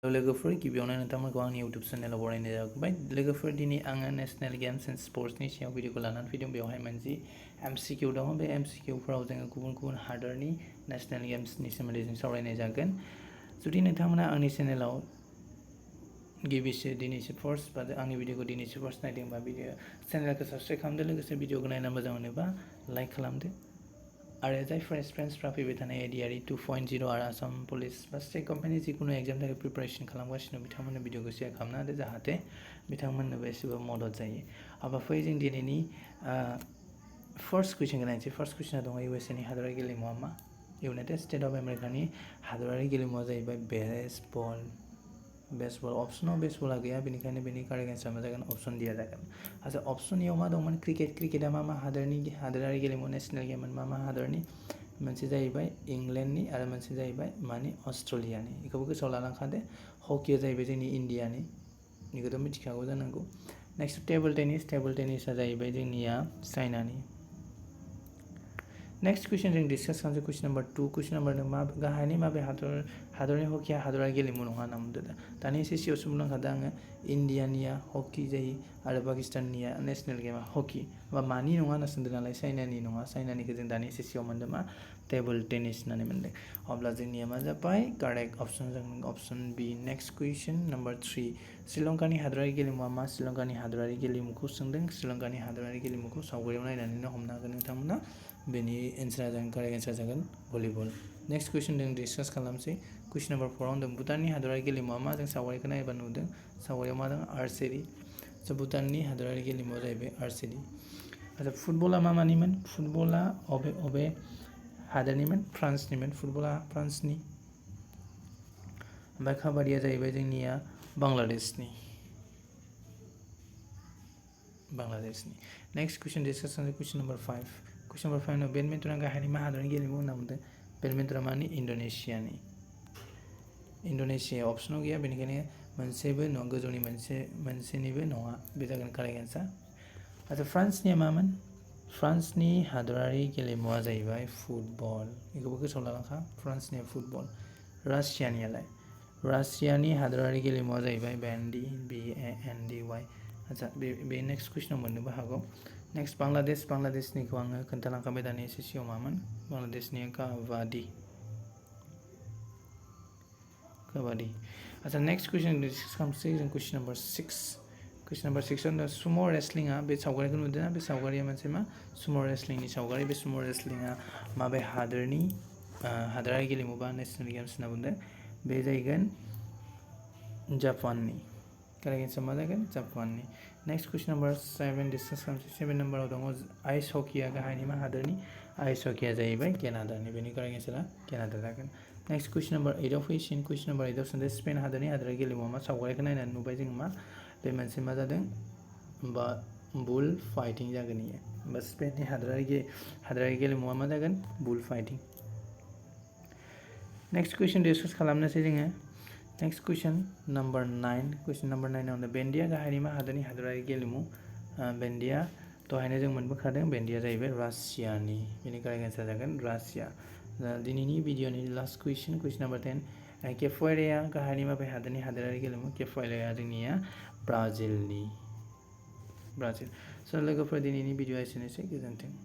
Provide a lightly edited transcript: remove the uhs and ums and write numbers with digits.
लोगोफोर गिबियावनो नोंथांमोनखौ आंनि इउटुब चेनेलाव बरायनाय जाबाय। लोगोफोर दिनै आङो नेशनेल गेम्स एन्ड स्पर्ट्सनि सायाव भिडिअखौ लानानै फैदों। बेवहाय मोनसे MCQ दङ। बे MCQफोराव जोङो गुबुन गुबुन हादोरनि नेशनेल गेम्सनि सोमोन्दै जों सावरायनाय जागोन। जुदि नोंथांमोना आंनि चेनेलाव गिबिसो दिनैसो फार्स्ट बा आंनि भिडिअखौ दिनैसो फार्स्ट नायदोंबा चेनेलखौ साबस्क्राइब खालामदो। लोगोसे भिडिअखौ नायना मोजां मोनोबा लाइक खालामदो। आरो जायफोर एस्पिरेन्ट्सफ्रा फैबाय थानाय ADRE 2.0 आरो आसाम पुलिस बा स्टेट गभर्नमेन्टनि जिखुनु एग्जामनि थाखाय प्रिपारेसन खालामगासिनो बिथांमोननो भिडिअखौ शेयार खालामना होदो, जाहाथे बिथांमोननोबो एसेबाबो मदद जायो। अब्ला फै जों दिनैनि फार्स्ट कुइसनखौ नायनोसै। फार्स्ट कुइसना दङ USA नि हादरारि गेलेमुवा मा? इउनाइटेड स्टेट अफ आमेरिकानि हादरारि गेलेमुवा जाहैबाय बेसबल। अपसनाव बेसबला गैया, बेनिखायनो बेनि कारेक्ट एन्सारा मा जागोन? अपसन डिया जागोन। आচ্ছা अपसन इयाव मा दंमोन? क्रिकेटआ मा हादरारि गेलेमु नेशनेल गेममोन? मा हादरनि? मोनसे जाहैबाय इंलेन्डनि आरो मोनसे जाहैबाय मानि अस्ट्रेलियानि। बेखौबो गोसोआव लालांखादो। हकिया जाहैबाय जोंनि इन्डियानि, बेखौथ' मिथिखागौ जानांगौ। नेक्स्ट टेबल टेनिसा जाहैबाय जोंनिया चाइनानि। नेक्स्ट कुइसन जों डिसकास खालामसै कुइसन नम्बर 2। कुइसन नम्बर 2 मा गाहायनि माबे हादरनि हकिया हादरारि गेलेमु नङा होनना बुंदों। दानि एसे सिगाङावसो बुंलांखादों आङो, इन्डियानिया हकि जायो आरो पाकिस्ताननिया नेशनेल गेमा हकि। बा मानि नङा होनना सोंदों नालाय, चाइनानि नङा। चाइनानिखौ जों दानि एसे सिगाङाव मोन्दों मा? टेबल टेनिस होननानै मोन्दों। अब्ला जोंनिया मा जाबाय? कारेक्ट अपसन जागोन अपसन बि। नेक्स्ट कुइसन नम्बर 3 श्रीलंकानि हादरारि गेलेमुवा मा? श्रीलंकानि हादरारि गेलेमुखौ सोंदों। श्रीलंकानि हादरारि गेलेमुखौ सावगारियाव नायनानैनो हमनो हागोन नोंथांमोना। बेनि एन्सारा जागोन कारेक्ट एन्सारा जागोन भलिबल। नेक्स्ट कुइसन जों डिसकास खालामसै। कुइसन नम्बर 4 होनदों भुटाननि हादरारि गेलेमुवा मा? जों सावगारिखौ नायोबा नुदों, सावगारियाव मा दं? आर्चेरि। भुटाननि हादरारि गेलेमुवा जाहैबाय आर्चेरि। आচ্ছা फुटबला मानिमोन? फुटबला अबे हादोरनिमोन? फ्रान्सनिमोन। फुटबला फ्रान्सनि। ओमफ्राय काबादिया जाहैबाय जोंनिया बांलादेशनि। नेक्स्ट कुइसन डिसकास खालामसै। कुइसन नम्बर 5। कुइसन नम्बर 5 नाव बेडमिन्टना गाहायनि मा हादरनि गेलेमु होनना बुंदों? बेडमिन्टना मानि? इन्ड'नेसियानि। इन्ड'नेसिया अपसनाव गैया, बेनिखायनो मोनसेबो नङा, गोजौनि मोनसेनिबो नङा। बे जागोन कारेक्ट एन्सार। आচ্ছা फ्रान्सनिया मामोन? फ्रान्सनि हादरारि गेलेमुवा जाहैबाय फुटबल। बेखौबो गोसोआव लालांखा, फ्रान्सनिया फुटबल। रासियानियालाय? रासियानि हादरारि गेलेमुवा जाहैबाय बेन्डी, BANDY। आচ্ছা बे नेक्स्ट कुइसनाव मोननोबो हागौ। नेक्स्ट बांलादेशनिखौ आङो खोन्थालांखाबाय दानि एसे सिगाङाव मामोन? बांलादेशनिया काबादि। आচ্ছা नेक्स्ट कुइसन डिसकास खालामसै जों। कुइसन नम्बर 6। कुइसन नम्बर 6 सुम' रेसलिंआ, बे सावगारिखौ नुदों ना? बे सावगारिया मोनसे मा? सुम' रेसलिंनि सावगारि। बे सुम' रेसलिंआ माबे हादोरनि हादरारि गेलेमु बा नेशनेल गेम्स होनना बुंदों? बे जाहैगोन जापाननि। कारेक्ट एन्सार मा जागोन? जापाननि। नेक्स्ट कुइसन नम्बर 7 डिसकास खालामसै। 7 नम्बराव दङ आइस हकिया गाहायनि मा हादोरनि? आइस हकिया जाहैबाय केनाडानि। बेनि कारेक्ट एन्सारा केनाडा जागोन। नेक्स्ट कुइसन नम्बर 8आव फैसिन। कुइसन नम्बर 8आव सोंदों स्पेन हादोरनि हादरारि गेलेमुवा मा? सावगारिखौ नायनानै नुबाय जों मा? बे मोनसे मा जादों? बा बुल फाइटिं जागोन इयो। बा स्पेननि हादरारि गेलेमुवा मा जागोन? बुल फाइटिं। नेक्स्ट कुइसन डिसकास खालामनोसै जोङो। नेक्स्ट कुइसन नम्बर 9। कुइसन नम्बर 9आव बेन्डीआ गाहायनि मा हादोरनि हादरारि गेलेमु? बेन्डीआ दहायनो जों मोनबोखादों, बेन्डीआ जाहैबाय रासियानि। बेनि कारेक्ट एन्सार जागोन रासिया। दिनैनि भिडिअनि लास्ट कुइसन नम्बर 10। केप'वेराया गाहायनि माबे हादोरनि हादरारि गेलेमु? केप'वेराया जोंनिया ब्राजिलनि। स' लोगोफोर दिनैनि भिडिअआ एसेनोसै। गोजोन्थों।